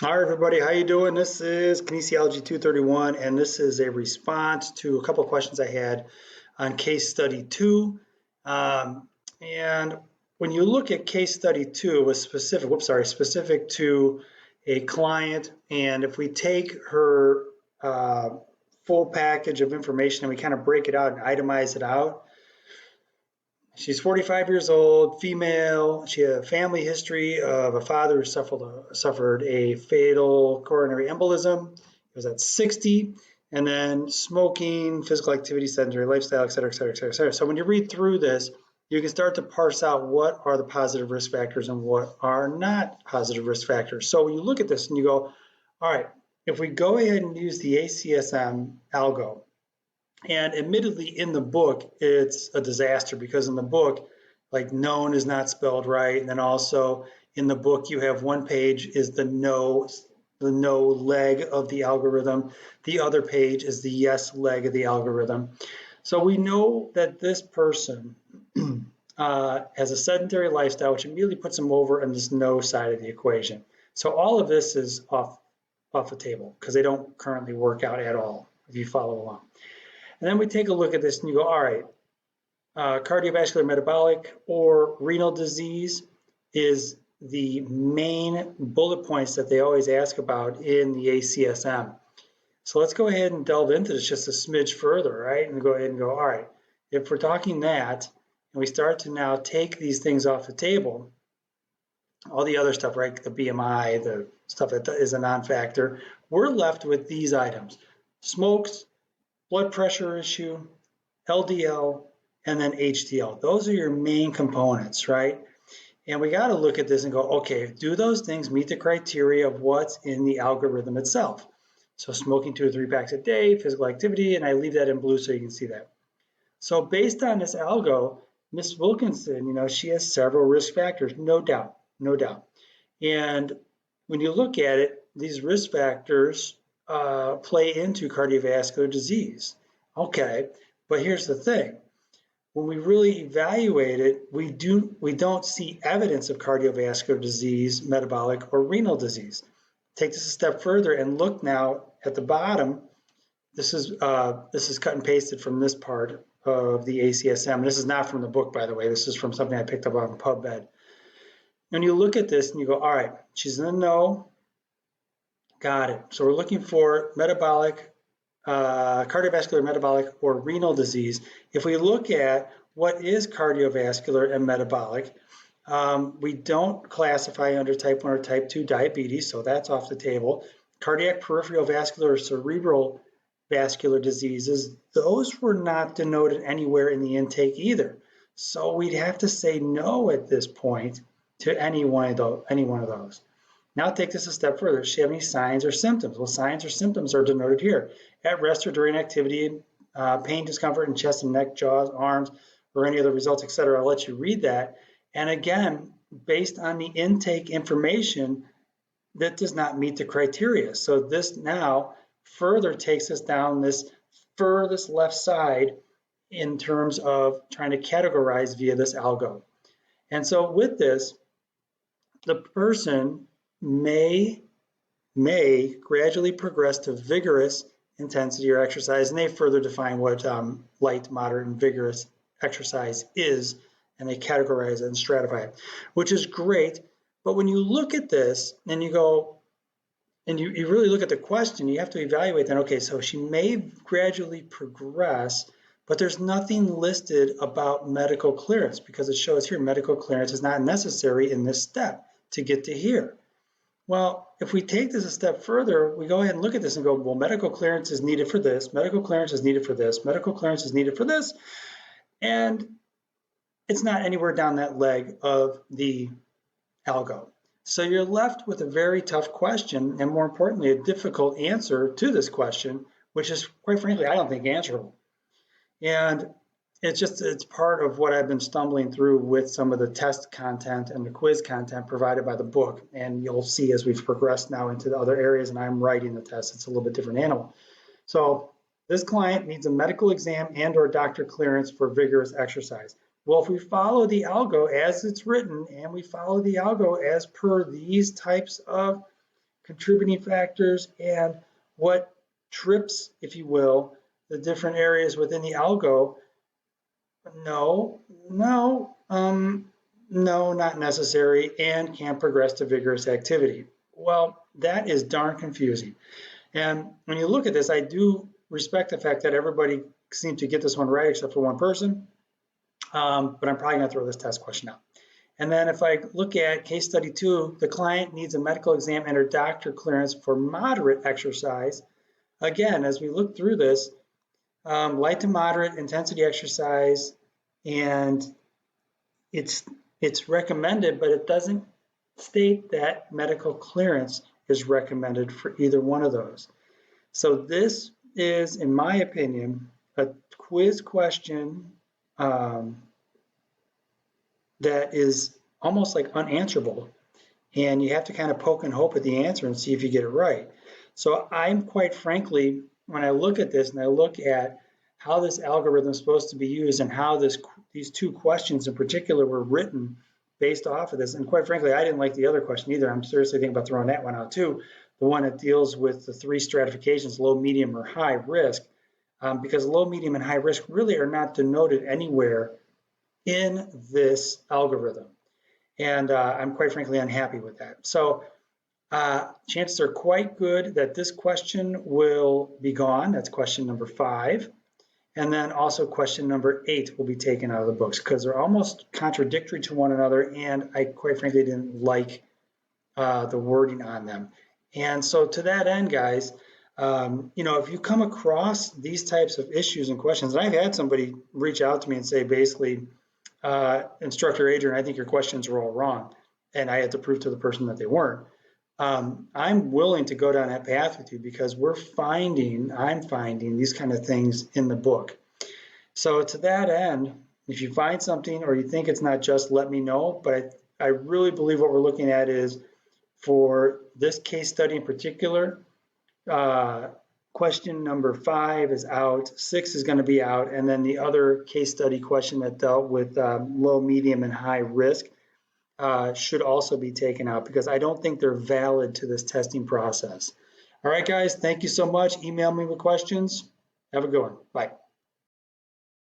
Hi everybody, how you doing? This is Kinesiology 231, and this is a response to a couple of questions I had on case study 2. And when you look at case study 2, it was specific to a client. And if we take her full package of information and we kind of break it out and itemize it out, she's 45 years old, female. She had a family history of a father who suffered a fatal coronary embolism. He was at 60, and then smoking, physical activity, sedentary lifestyle, et cetera, et cetera, et cetera, et cetera. So when you read through this, you can start to parse out what are the positive risk factors and what are not positive risk factors. So when you look at this and you go, all right, if we go ahead and use the ACSM algo, and admittedly, in the book, it's a disaster because in the book, like known is not spelled right. And then also in the book, you have one page is the no leg of the algorithm. The other page is the yes leg of the algorithm. So we know that this person has a sedentary lifestyle, which immediately puts them over on this no side of the equation. So all of this is off the table because they don't currently work out at all, if you follow along. And then we take a look at this and you go, all right, cardiovascular metabolic or renal disease is the main bullet points that they always ask about in the ACSM. So let's go ahead and delve into this just a smidge further, right? And go ahead and go, all right, if we're talking that, and we start to now take these things off the table, all the other stuff, right? The BMI, the stuff that is a non-factor, we're left with these items: smokes, blood pressure issue, LDL, and then HDL. Those are your main components, right? And we got to look at this and go, okay, do those things meet the criteria of what's in the algorithm itself? So smoking 2 or 3 packs a day, physical activity, and I leave that in blue so you can see that. So based on this algo, Ms. Wilkinson, she has several risk factors, no doubt, no doubt. And when you look at it, these risk factors play into cardiovascular disease. Okay, but here's the thing. When we really evaluate it, we don't see evidence of cardiovascular disease, metabolic, or renal disease. Take this a step further and look now at the bottom. This is cut and pasted from this part of the ACSM. This is not from the book, by the way. This is from something I picked up on PubMed. And you look at this and you go, all right, she's in the no. Got it. So we're looking for metabolic, cardiovascular, metabolic, or renal disease. If we look at what is cardiovascular and metabolic, we don't classify under type 1 or type 2 diabetes, so that's off the table. Cardiac, peripheral vascular, or cerebral vascular diseases, those were not denoted anywhere in the intake either. So we'd have to say no at this point to any one of those. Now take this a step further. Does she have any signs or symptoms? Well, signs or symptoms are denoted here. At rest or during activity, pain, discomfort in chest and neck, jaws, arms, or any other results, etc. I'll let you read that. And again, based on the intake information, that does not meet the criteria. So this now further takes us down this furthest left side in terms of trying to categorize via this algo. And so with this, the person may gradually progress to vigorous intensity or exercise, and they further define what light, moderate, and vigorous exercise is, and they categorize it and stratify it, which is great. But when you look at this and you go, and you really look at the question, you have to evaluate then, okay, so she may gradually progress, but there's nothing listed about medical clearance because it shows here medical clearance is not necessary in this step to get to here. Well, if we take this a step further, we go ahead and look at this and go, well, medical clearance is needed for this, medical clearance is needed for this, medical clearance is needed for this, and it's not anywhere down that leg of the algo. So you're left with a very tough question, and more importantly, a difficult answer to this question, which is, quite frankly, I don't think answerable. And it's part of what I've been stumbling through with some of the test content and the quiz content provided by the book. And you'll see as we've progressed now into the other areas and I'm writing the test, it's a little bit different animal. So this client needs a medical exam and or doctor clearance for vigorous exercise. Well, if we follow the algo as it's written and we follow the algo as per these types of contributing factors and what trips, if you will, the different areas within the algo. No, no, no, not necessary, and can progress to vigorous activity. Well, that is darn confusing. And when you look at this, I do respect the fact that everybody seemed to get this one right except for one person, but I'm probably going to throw this test question out. And then if I look at case study 2, the client needs a medical exam and her doctor clearance for moderate exercise. Again, as we look through this, light to moderate intensity exercise, and it's recommended, but it doesn't state that medical clearance is recommended for either one of those. So this is, in my opinion, a quiz question that is almost like unanswerable, and you have to kind of poke and hope at the answer and see if you get it right. So I'm quite frankly, when I look at this and I look at how this algorithm is supposed to be used and how these two questions in particular were written based off of this, and quite frankly, I didn't like the other question either. I'm seriously thinking about throwing that one out too, the one that deals with the 3 stratifications, low, medium, or high risk, because low, medium, and high risk really are not denoted anywhere in this algorithm. And I'm quite frankly unhappy with that. So chances are quite good that this question will be gone. That's question number 5. And then also question number 8 will be taken out of the books because they're almost contradictory to one another, and I quite frankly didn't like the wording on them. And so to that end, guys, if you come across these types of issues and questions, and I've had somebody reach out to me and say basically, Instructor Adrian, I think your questions are all wrong. And I had to prove to the person that they weren't. I'm willing to go down that path with you because I'm finding these kind of things in the book. So to that end, if you find something or you think it's not just, let me know. But I really believe what we're looking at is for this case study in particular, question number 5 is out, 6 is going to be out, and then the other case study question that dealt with low, medium, and high risk should also be taken out because I don't think they're valid to this testing process. All right, guys, thank you so much. Email me with questions. Have a good one. Bye.